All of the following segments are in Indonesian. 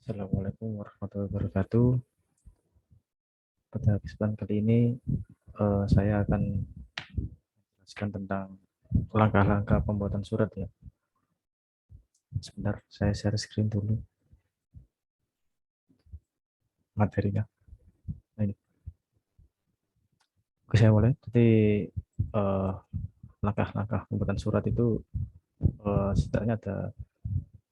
Assalamualaikum warahmatullahi wabarakatuh. Pada kesempatan kali ini saya akan menjelaskan tentang langkah-langkah pembuatan surat ya. Sebentar, saya share screen dulu materinya. Nah, ini. Oke, saya mulai. Jadi eh, langkah-langkah pembuatan surat itu setidaknya ada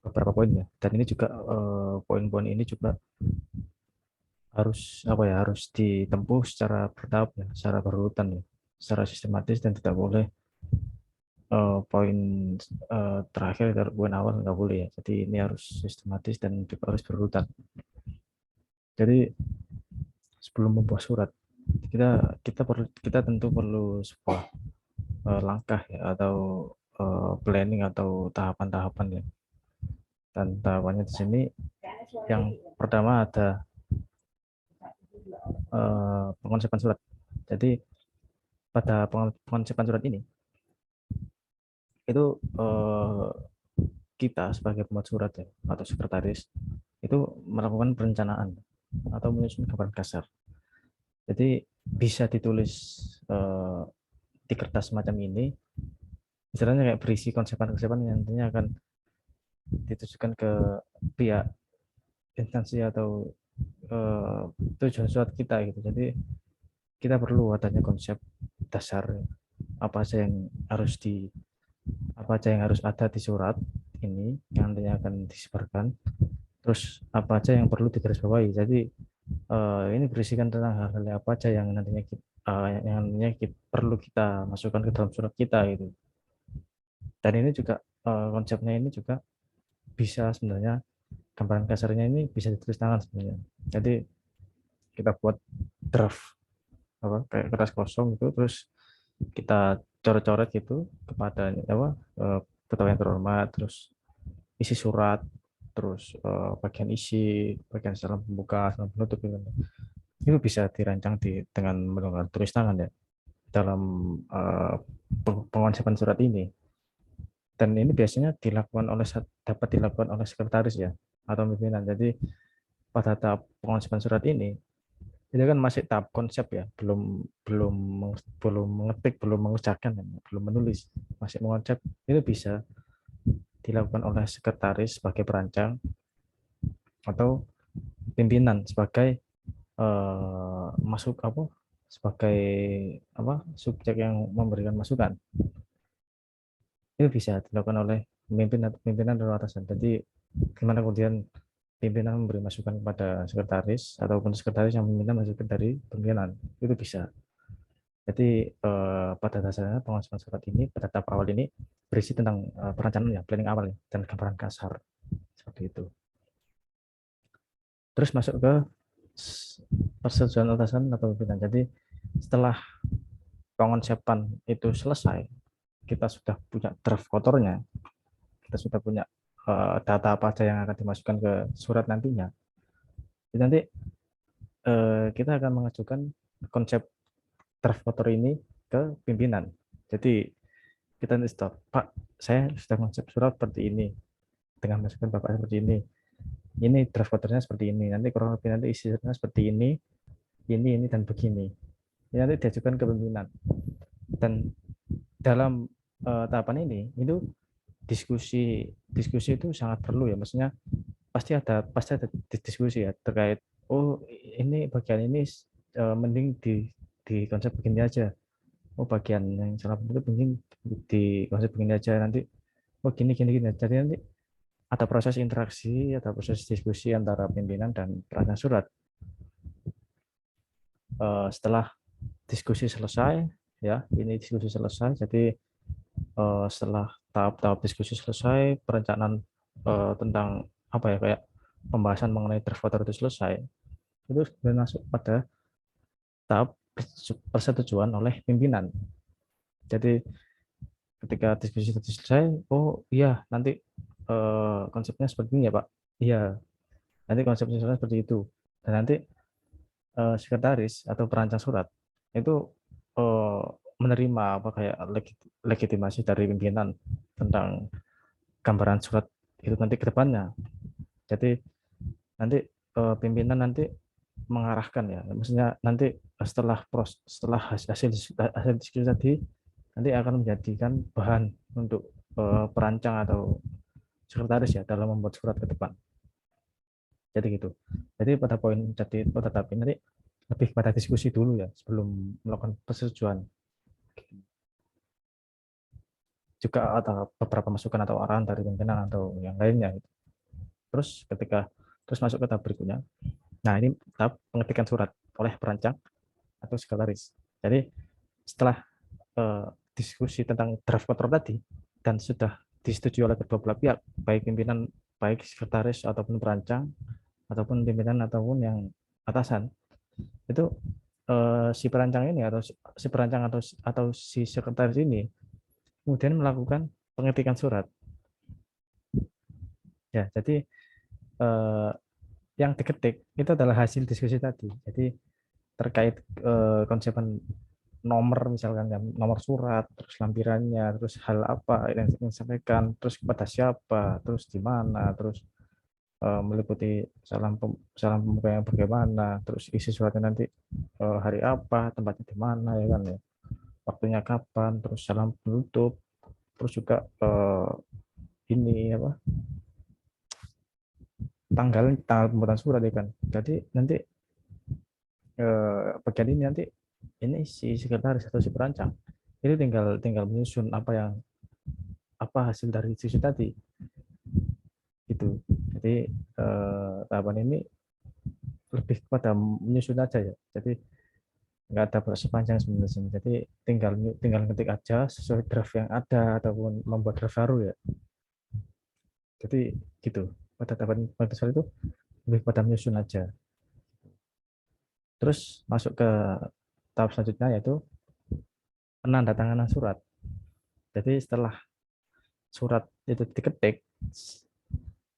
beberapa poin ya. Dan ini juga poin-poin ini juga harus apa ya, harus ditempuh secara bertahap ya, secara berurutan ya, secara sistematis dan tidak boleh poin terakhir dari poin awal nggak boleh ya. Jadi ini harus sistematis dan juga harus berurutan. Jadi sebelum membuat surat kita tentu perlu sebuah langkah ya atau planning atau tahapan-tahapan ya. Dan tahapannya di sini yang pertama ada pengonsepan surat. Jadi pada pengonsepan surat ini itu kita sebagai pembuat surat ya atau sekretaris itu melakukan perencanaan atau menyusun gambaran kasar. Jadi bisa ditulis eh, di kertas semacam ini, misalnya kayak berisi konsepan-konsepan yang nantinya akan ditujukan ke pihak instansi atau eh, tujuan surat kita gitu. Jadi kita perlu adanya konsep dasar apa saja yang harus di apa aja yang harus ada di surat ini yang nantinya akan disebarkan. Terus apa aja yang perlu digarisbawahi. Jadi ini berisikan tentang hal-hal apa aja yang nantinya perlu kita masukkan ke dalam surat kita gitu. Dan ini juga konsepnya ini juga bisa sebenarnya gambaran kasarnya ini bisa ditulis tangan sebenarnya. Jadi kita buat draft apa kayak kertas kosong itu terus kita coret-coret gitu kepada apa ketua yang terhormat, terus isi surat, terus bagian isi, bagian salam pembuka, salam penutup itu bisa dirancang dengan menggunakan tulis tangan ya dalam uh, pengonsepan surat ini. Dan ini biasanya dapat dilakukan oleh sekretaris ya atau pimpinan. Jadi pada tahap pengonsepan surat ini kan masih tahap konsep ya, belum belum belum mengetik, belum mengerjakan, belum menulis, masih mengonsep. Itu bisa dilakukan oleh sekretaris sebagai perancang atau pimpinan sebagai masuk apa sebagai apa subjek yang memberikan masukan. Itu bisa dilakukan oleh pimpinan atau atasan. Jadi gimana kemudian pimpinan memberi masukan kepada sekretaris ataupun sekretaris yang meminta masukan dari pimpinan itu bisa. Jadi pada dasarnya pengawasan surat ini pada tahap awal ini berisi tentang perencanaan ya, planning awal ya, dan gambaran kasar seperti itu. Terus masuk ke persetujuan atasan atau pimpinan. Jadi setelah pengonsepan itu selesai, kita sudah punya draft kotornya, kita sudah punya data apa saja yang akan dimasukkan ke surat nantinya. Jadi nanti kita akan mengajukan konsep draft kotor ini ke pimpinan. Jadi kita nanti stop, Pak, saya sudah konsep surat seperti ini dengan masukan Bapak seperti ini. Ini draft kotornya seperti ini. Nanti kurang lebih nanti isinya seperti ini dan begini. Ini nanti diajukan ke pimpinan. Dan dalam tahapan ini itu diskusi itu sangat perlu ya, maksudnya pasti ada diskusi ya terkait oh ini bagian ini mending di konsep begini aja, oh bagian yang salah itu mending di konsep begini aja, nanti oh gini gini gini, jadi nanti ada proses interaksi, ada proses diskusi antara pimpinan dan perancang surat. Setelah diskusi selesai ya, ini diskusi selesai, jadi setelah tahap-tahap diskusi selesai, perencanaan tentang apa ya kayak pembahasan mengenai draft voter itu selesai, itu sudah masuk pada tahap persetujuan oleh pimpinan. Jadi ketika diskusi selesai, oh iya nanti konsepnya seperti ini ya Pak, iya nanti konsepnya seperti itu, dan nanti sekretaris atau perancang surat itu eh, menerima apa kayak legitimasi dari pimpinan tentang gambaran surat itu nanti ke depannya. Jadi nanti pimpinan nanti mengarahkan ya, maksudnya nanti setelah hasil diskusi tadi nanti akan menjadikan bahan untuk perancang atau sekretaris ya dalam membuat surat ke depan. Jadi gitu. Jadi pada poin jadi tetapi nanti lebih pada diskusi dulu ya sebelum melakukan persetujuan. Juga ada beberapa masukan atau arahan dari pimpinan atau yang lainnya. Terus terus masuk ke tahap berikutnya. Nah, ini tahap pengetikan surat oleh perancang atau sekretaris. Jadi setelah diskusi tentang draft kontrak tadi dan sudah disetujui oleh kedua belah pihak, baik pimpinan, baik sekretaris ataupun perancang ataupun pimpinan ataupun yang atasan, itu si perancang ini atau si perancang atau si sekretaris ini kemudian melakukan pengetikan surat. Ya, jadi eh, yang diketik itu adalah hasil diskusi tadi. Jadi terkait konsepan nomor misalkan kan, nomor surat, terus lampirannya, terus hal apa yang disampaikan, terus kepada siapa, terus di mana, terus meliputi salam pembuka yang bagaimana, terus isi suratnya nanti hari apa, tempatnya di mana ya kan ya, waktunya kapan, terus salam penutup, terus juga ini apa tanggal tanggal pembuatan surat ya kan. Jadi nanti bagian ini nanti ini si sekretaris atau si perancang itu tinggal tinggal menyusun apa hasil dari diskusi tadi gitu. Jadi tahapan ini lebih kepada menyusun aja ya. Jadi nggak ada proses panjang sebenarnya. Jadi tinggal tinggal ngetik aja sesuai draft yang ada ataupun membuat draft baru ya. Jadi gitu. Pada tahapan soal itu lebih pada menyusun aja. Terus masuk ke tahap selanjutnya yaitu penandatanganan surat. Jadi setelah surat itu diketik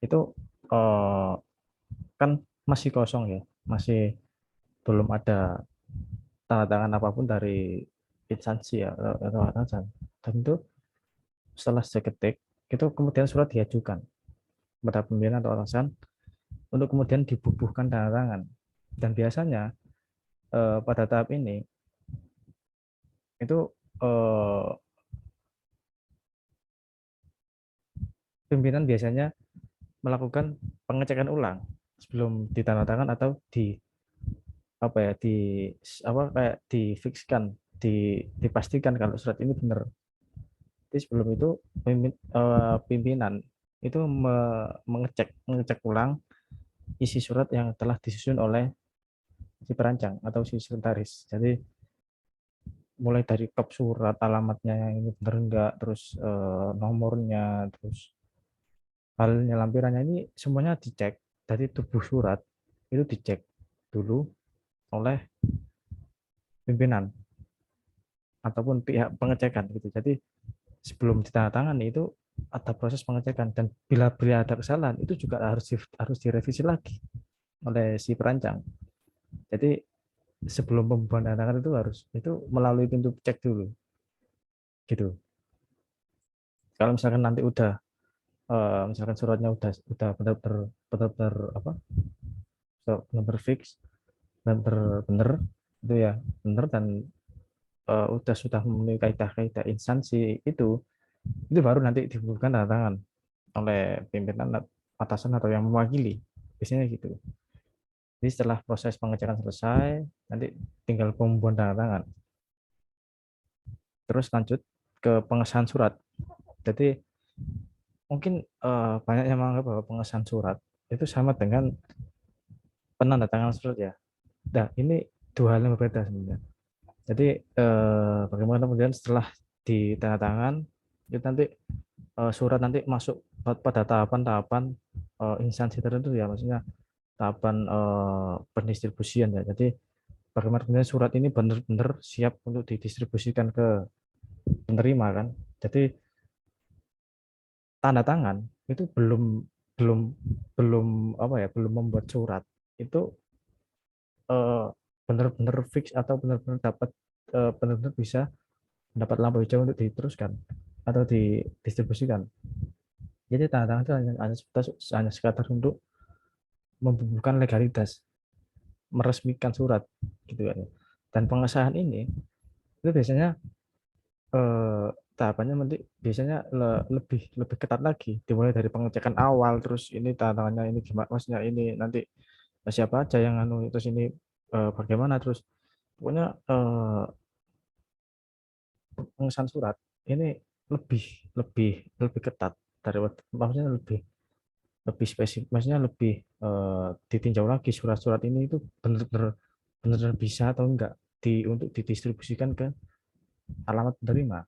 itu eh, kan masih kosong ya, masih belum ada tanda tangan apapun dari instansi ya atau atasan. Dan itu setelah saya ketik itu kemudian surat diajukan kepada pimpinan atau atasan untuk kemudian dibubuhkan tanda tangan. Dan biasanya pada tahap ini itu eh, pimpinan biasanya melakukan pengecekan ulang sebelum ditandatangan atau di apa ya di apa kayak difikskan dipastikan kalau surat ini benar. Jadi sebelum itu pimpinan itu mengecek ulang isi surat yang telah disusun oleh si perancang atau si sekretaris. Jadi mulai dari kop surat, alamatnya yang ini benar enggak, terus nomornya, terus halnya lampirannya ini semuanya dicek dari tubuh surat itu dicek dulu oleh pimpinan ataupun pihak pengecekan gitu. Jadi sebelum ditandatangani itu ada proses pengecekan dan bila ada kesalahan itu juga harus direvisi lagi oleh si perancang. Jadi sebelum pembuatan tangan itu harus itu melalui pintu cek dulu gitu. Kalau misalkan nanti udah misalkan suratnya udah benar-benar apa benar fix dan benar itu ya benar dan sudah memenuhi kaidah-kaidah instansi itu baru nanti dibutuhkan tanda tangan oleh pimpinan atasan atau yang mewakili biasanya gitu. Jadi setelah proses pengecekan selesai nanti tinggal pembuatan tanda tangan terus lanjut ke pengesahan surat. Jadi mungkin banyak yang menganggap bahwa pengesahan surat itu sama dengan penandatanganan surat ya. Nah ini dua hal yang berbeda sebenarnya. Jadi bagaimana kemudian setelah ditandatangan itu nanti surat nanti masuk pada tahapan-tahapan instansi tertentu ya, maksudnya tahapan pendistribusian ya. Jadi bagaimana kemudian surat ini benar-benar siap untuk didistribusikan ke penerima kan. Jadi tanda tangan itu belum belum belum apa ya belum membuat surat itu eh, benar-benar fix atau benar-benar dapat benar-benar bisa mendapat lampu hijau untuk diteruskan atau didistribusikan. Jadi tanda tangan itu hanya sekadar untuk membubuhkan legalitas, meresmikan surat gitu kan. Dan pengesahan ini itu biasanya tahapannya nanti biasanya lebih lebih ketat lagi, dimulai dari pengecekan awal, terus ini tantangannya ini gimana, maksudnya ini nanti siapa aja yang anu, terus ini bagaimana, terus pokoknya pengesahan surat ini lebih lebih lebih ketat dari maksudnya lebih lebih spesifik, maksudnya lebih ditinjau lagi surat-surat ini itu benar-benar bisa atau enggak untuk didistribusikan ke alamat penerima.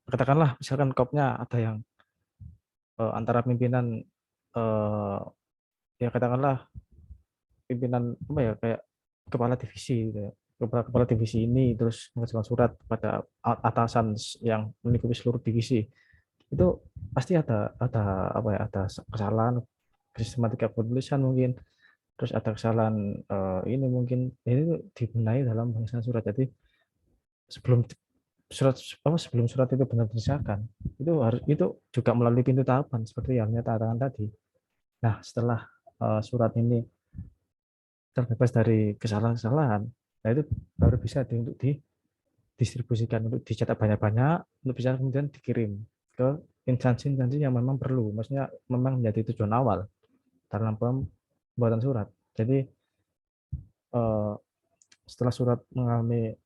Katakanlah misalkan kopnya ada yang antara pimpinan eh, ya katakanlah pimpinan apa ya, kayak kepala divisi gitu ya. Kepala divisi ini terus mengajukan surat pada atasan yang mengikuti seluruh divisi, itu pasti ada apa ya, ada kesalahan sistematika penulisan mungkin, terus ada kesalahan ini mungkin ini dibenahi dalam pengesahan surat. Jadi sebelum surat apa sebelum surat itu benar disahkan, itu harus itu juga melalui pintu tahapan seperti yang nyata tadi. Nah, setelah surat ini terbebas dari kesalahan-kesalahan, nah itu baru bisa untuk didistribusikan, untuk dicetak banyak-banyak, untuk bisa kemudian dikirim ke instansi-instansi yang memang perlu, maksudnya memang menjadi tujuan awal dalam pembuatan surat. Jadi eh, setelah surat mengalami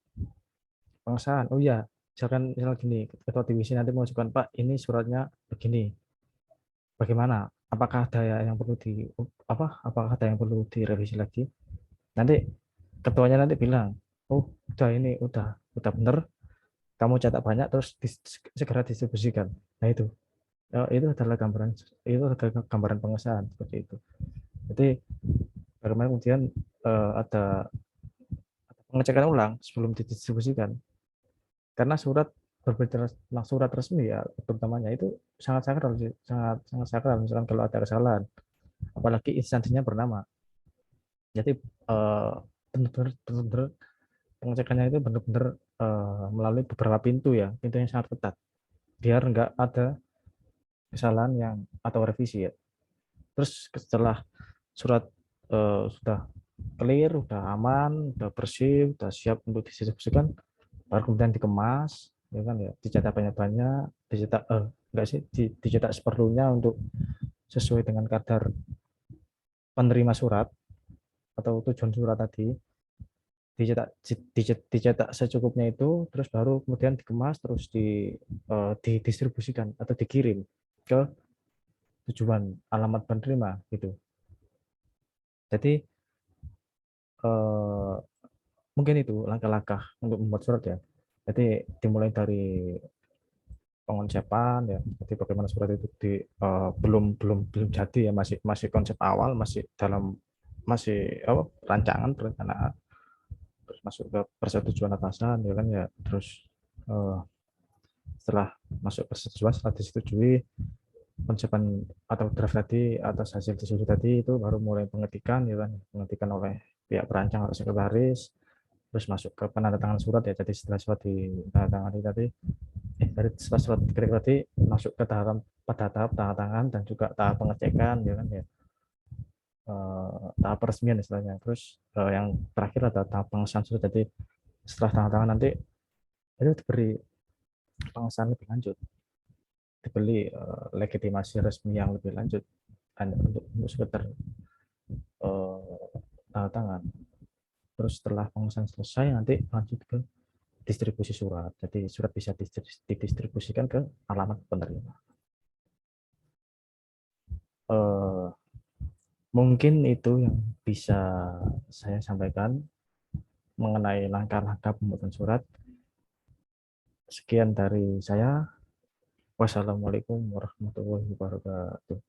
pengesahan, oh ya, misalkan gini, ketua divisi nanti mengajukan, Pak, ini suratnya begini, bagaimana? Apakah ada yang perlu apakah ada yang perlu direvisi lagi? Nanti ketuanya nanti bilang, oh udah, ini udah bener, kamu cetak banyak, terus segera distribusikan. Nah itu adalah gambaran pengesahan seperti itu. Jadi bagaimana kemudian ada pengecekan ulang sebelum didistribusikan, karena surat berbicara tentang surat resmi ya, terutamanya itu sangat sakral, sangat sakral. Misalkan kalau ada kesalahan, apalagi instansinya bernama, jadi benar-benar pengecekannya itu benar-benar melalui beberapa pintu ya, pintu yang sangat ketat, biar nggak ada kesalahan yang atau revisi ya. Terus setelah surat sudah clear, udah aman, udah bersih, udah siap untuk didistribusikan, baru kemudian dikemas, ya kan ya, dicetak banyak-banyak, dicetak enggak sih, dicetak seperlunya untuk sesuai dengan kadar penerima surat atau tujuan surat tadi, dicetak secukupnya itu, terus baru kemudian dikemas, terus didistribusikan atau dikirim ke tujuan alamat penerima gitu. Jadi eh, mungkin itu langkah-langkah untuk membuat surat ya. Jadi dimulai dari pengonsepan ya. Jadi bagaimana surat itu belum belum belum jadi ya, masih masih konsep awal, masih rancangan perencanaan, terus masuk ke persetujuan atasan ya kan ya. Terus eh, setelah masuk persetujuan, setelah disetujui konsepan atau draft tadi atas hasil diskusi tadi, itu baru mulai pengetikan ya kan, pengetikan oleh pihak perancang atau sekretaris, terus masuk ke penandatangan surat ya. Jadi setelah surat ditandatangani tadi, dari setelah surat dikirim tadi, masuk ke pada tahap tanda tangan dan juga tahap pengecekan ya kan ya, tahap peresmian istilahnya. Terus yang terakhir ada tahap pengesahan surat. Jadi setelah tanda tangan nanti itu diberi pengesahan lebih lanjut, dibeli legitimasi resmi yang lebih lanjut untuk sekedar tanda tangan. Terus setelah pengesahan selesai, nanti lanjut ke distribusi surat. Jadi surat bisa didistribusikan ke alamat penerima. Eh, Mungkin itu yang bisa saya sampaikan mengenai langkah-langkah pembuatan surat. Sekian dari saya. Wassalamualaikum warahmatullahi wabarakatuh.